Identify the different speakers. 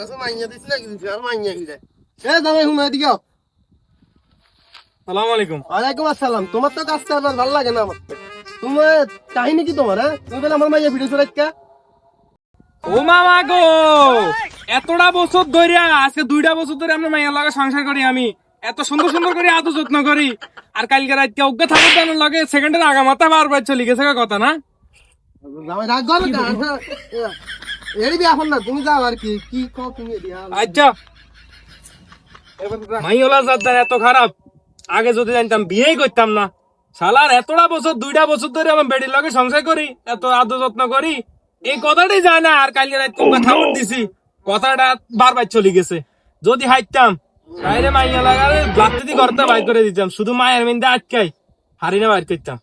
Speaker 1: কাছে মাইয়া দিছ না কিছু আর মাইয়া গিলে এ জামাই হুনা এদিকে আও।
Speaker 2: সালাম আলাইকুম।
Speaker 1: ওয়ালাইকুম আসসালাম। তোমার তো কাজ করবার ভালো লাগে না আমার। তোমার কাহিনী কি তোমার? হ্যাঁ তুমি বলে আমার মাইয়া ভিডিও চলাইকা।
Speaker 2: ও মামা গো, এতটা বছর ধরে আজকে 2টা বছর ধরে আমরা মাইয়ার লগে সংসার করি। আমি এত সুন্দর সুন্দর করে আদর যত্ন করি, আর কালকে রাত অজ্ঞা থাকার জন্য লগে সেকেন্ডের আগা মাথা বারবার চলে গেছে কথা না।
Speaker 1: জামাই রাগ করো না। এরি বি এখন না তুমি যাও আর কি কি কও তুমি দিয়া।
Speaker 2: আচ্ছা, মাইওলা জাতদার এত খারাপ, আগে যদি জানতাম বিয়েই করতাম না। শালার এতটা বছর 2টা বছর ধরে আমার বেডির লগে সংসার করি, এত আদর যত্ন করি, এই কথাটাই যায় না। আর কালকে রাত কথা দিছি, কথাটা বারবার চলে গেছে। যদি হাইতাম তাইলে মাইয়া লাগালে লাত্তি দিয়ে ঘরটা বাইর করে দিতাম, শুধু মায়ের মেন্দে আটকাই হারিনা বাইর করতাম।